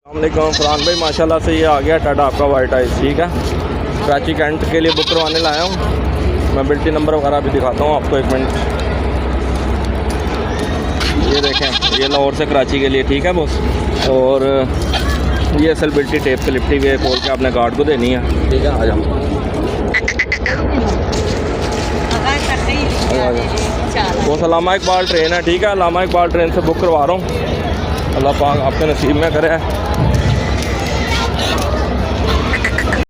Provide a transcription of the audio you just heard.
अस्सलामुअलैकुम फरहान भाई, माशाल्लाह से ये आ गया टाटा आपका वाइट आइस। ठीक है, कराची कैंट के लिए बुक करवाने लाया हूँ मैं। बिल्टी नंबर वगैरह भी दिखाता हूँ आपको, एक मिनट। ये देखें, ये लाहौर से कराची के लिए। ठीक है बॉस, और ये असल बिल्टी टेप से लिपटी हुई है, खोल के आपने गार्ड को देनी है। ठीक है, आ जाओ। वो अलामा इकबाल ट्रेन है। ठीक है, अलामा इकबाल ट्रेन से बुक करवा रहा हूँ। अल्लाह पाक आपके नसीब में करे।